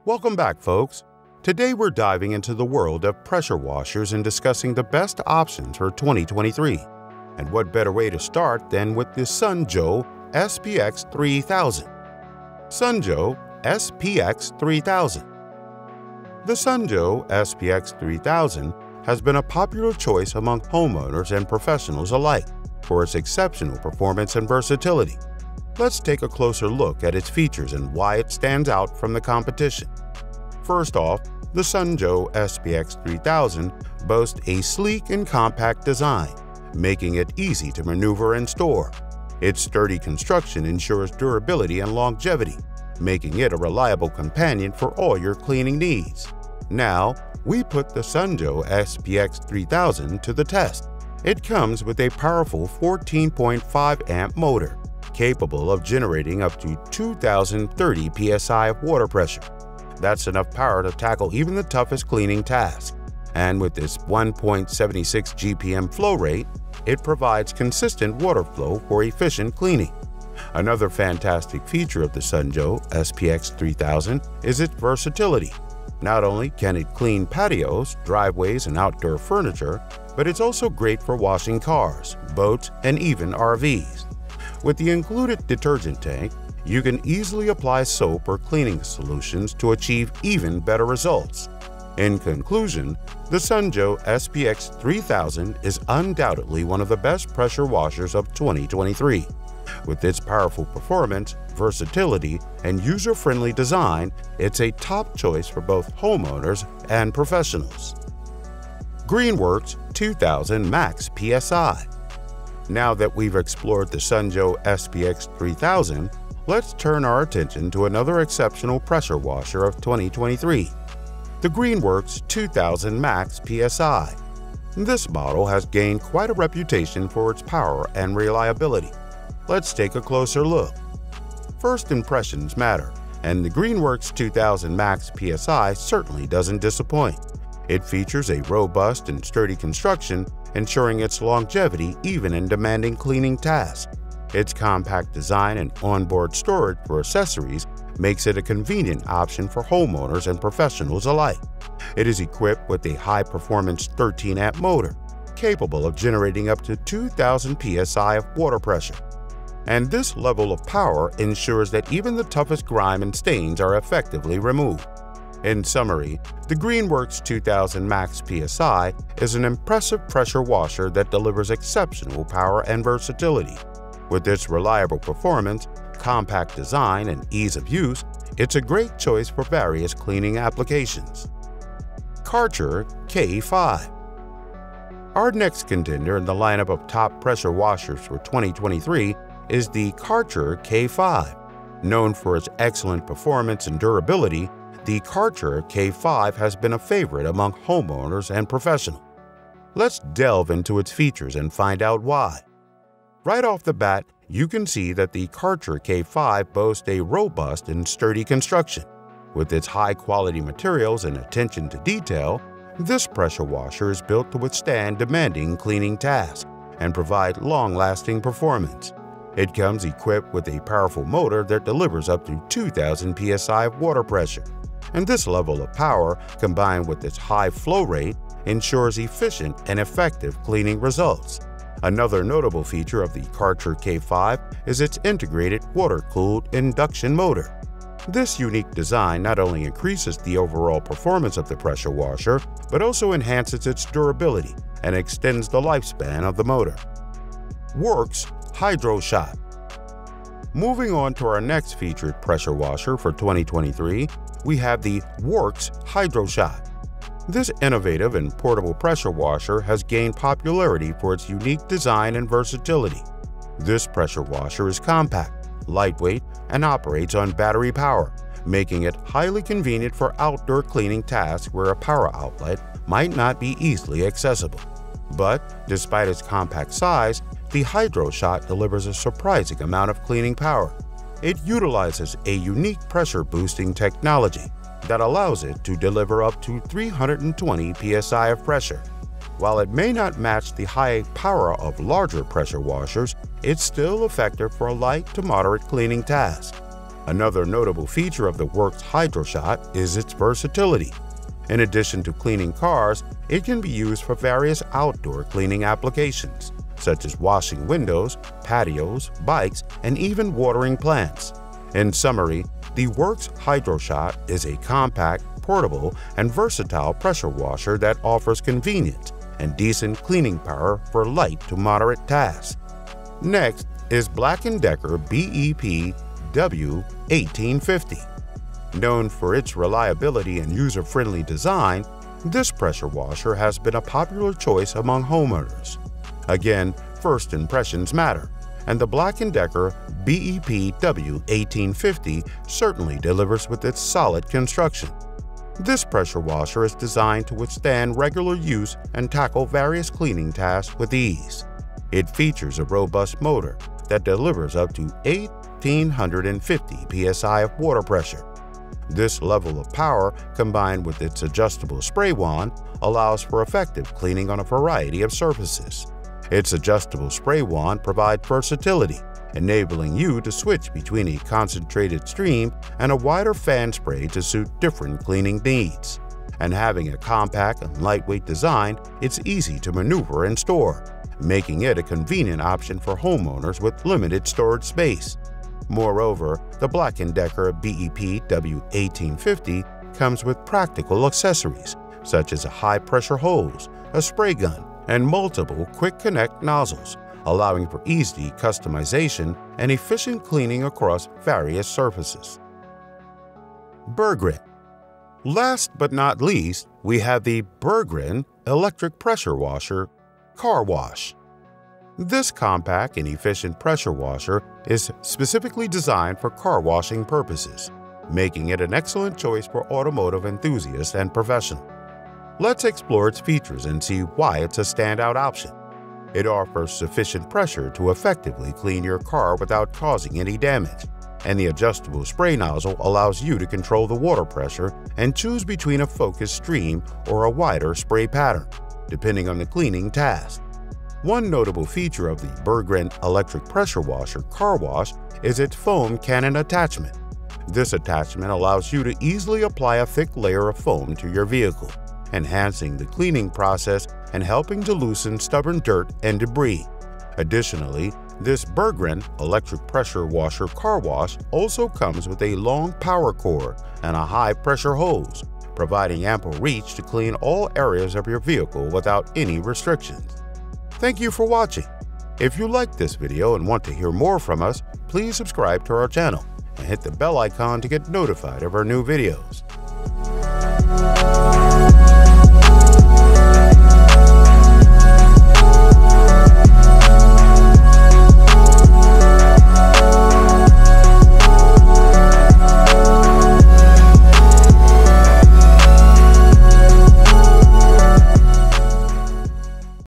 Welcome back, folks. Today we're diving into the world of pressure washers and discussing the best options for 2023. And what better way to start than with the Sun Joe SPX3000. Sun Joe SPX3000. The Sun Joe SPX3000 has been a popular choice among homeowners and professionals alike for its exceptional performance and versatility. Let's take a closer look at its features and why it stands out from the competition. First off, the Sun Joe SPX3000 boasts a sleek and compact design, making it easy to maneuver and store. Its sturdy construction ensures durability and longevity, making it a reliable companion for all your cleaning needs. Now, we put the Sun Joe SPX3000 to the test. It comes with a powerful 14.5 amp motor, capable of generating up to 2,030 psi of water pressure. That's enough power to tackle even the toughest cleaning tasks. And with its 1.76 GPM flow rate, it provides consistent water flow for efficient cleaning. Another fantastic feature of the Sun Joe SPX3000 is its versatility. Not only can it clean patios, driveways, and outdoor furniture, but it's also great for washing cars, boats, and even RVs. With the included detergent tank, you can easily apply soap or cleaning solutions to achieve even better results. In conclusion, the Sun Joe SPX3000 is undoubtedly one of the best pressure washers of 2023. With its powerful performance, versatility, and user-friendly design, it's a top choice for both homeowners and professionals. Greenworks 2000 Max PSI. Now that we've explored the Sun Joe SPX3000, let's turn our attention to another exceptional pressure washer of 2023, the Greenworks 2000 Max PSI. This model has gained quite a reputation for its power and reliability. Let's take a closer look. First impressions matter, and the Greenworks 2000 Max PSI certainly doesn't disappoint. It features a robust and sturdy construction, ensuring its longevity even in demanding cleaning tasks. Its compact design and onboard storage for accessories makes it a convenient option for homeowners and professionals alike. It is equipped with a high-performance 13-amp motor, capable of generating up to 2,000 psi of water pressure. And this level of power ensures that even the toughest grime and stains are effectively removed. In summary, the Greenworks 2000 Max PSI is an impressive pressure washer that delivers exceptional power and versatility. With its reliable performance, compact design, and ease of use, it's a great choice for various cleaning applications. Karcher K5. Our next contender in the lineup of top pressure washers for 2023 is the Karcher K5. Known for its excellent performance and durability, the Karcher K5 has been a favorite among homeowners and professionals. Let's delve into its features and find out why. Right off the bat, you can see that the Karcher K5 boasts a robust and sturdy construction. With its high-quality materials and attention to detail, this pressure washer is built to withstand demanding cleaning tasks and provide long-lasting performance. It comes equipped with a powerful motor that delivers up to 2,000 psi of water pressure. And this level of power, combined with its high flow rate, ensures efficient and effective cleaning results. Another notable feature of the Karcher K5 is its integrated water-cooled induction motor. This unique design not only increases the overall performance of the pressure washer, but also enhances its durability and extends the lifespan of the motor. Worx Hydroshot. Moving on to our next featured pressure washer for 2023, we have the Worx Hydroshot. This innovative and portable pressure washer has gained popularity for its unique design and versatility. This pressure washer is compact, lightweight, and operates on battery power, making it highly convenient for outdoor cleaning tasks where a power outlet might not be easily accessible. But despite its compact size, the Hydroshot delivers a surprising amount of cleaning power. It utilizes a unique pressure boosting technology that allows it to deliver up to 320 psi of pressure. While it may not match the high power of larger pressure washers, it's still effective for light to moderate cleaning tasks. Another notable feature of the Worx Hydroshot is its versatility. In addition to cleaning cars, it can be used for various outdoor cleaning applications, such as washing windows, patios, bikes, and even watering plants. In summary, the Worx Hydroshot is a compact, portable, and versatile pressure washer that offers convenience and decent cleaning power for light to moderate tasks. Next is BLACK+DECKER BEPW1850. Known for its reliability and user-friendly design, this pressure washer has been a popular choice among homeowners. Again, first impressions matter, and the BLACK+DECKER BEPW1850 certainly delivers with its solid construction. This pressure washer is designed to withstand regular use and tackle various cleaning tasks with ease. It features a robust motor that delivers up to 1,850 psi of water pressure. This level of power, combined with its adjustable spray wand, allows for effective cleaning on a variety of surfaces. Its adjustable spray wand provides versatility, enabling you to switch between a concentrated stream and a wider fan spray to suit different cleaning needs. And having a compact and lightweight design, it's easy to maneuver and store, making it a convenient option for homeowners with limited storage space. Moreover, the BLACK+DECKER BEPW1850 comes with practical accessories, such as a high-pressure hose, a spray gun, and multiple quick-connect nozzles, allowing for easy customization and efficient cleaning across various surfaces. Berggren. Last but not least, we have the Berggren electric pressure washer car wash. This compact and efficient pressure washer is specifically designed for car washing purposes, making it an excellent choice for automotive enthusiasts and professionals. Let's explore its features and see why it's a standout option. It offers sufficient pressure to effectively clean your car without causing any damage, and the adjustable spray nozzle allows you to control the water pressure and choose between a focused stream or a wider spray pattern, depending on the cleaning task. One notable feature of the Berggren electric pressure washer car wash is its foam cannon attachment. This attachment allows you to easily apply a thick layer of foam to your vehicle, enhancing the cleaning process and helping to loosen stubborn dirt and debris. Additionally, this Berggren electric pressure washer car wash also comes with a long power cord and a high-pressure hose, providing ample reach to clean all areas of your vehicle without any restrictions. Thank you for watching. If you liked this video and want to hear more from us, please subscribe to our channel and hit the bell icon to get notified of our new videos.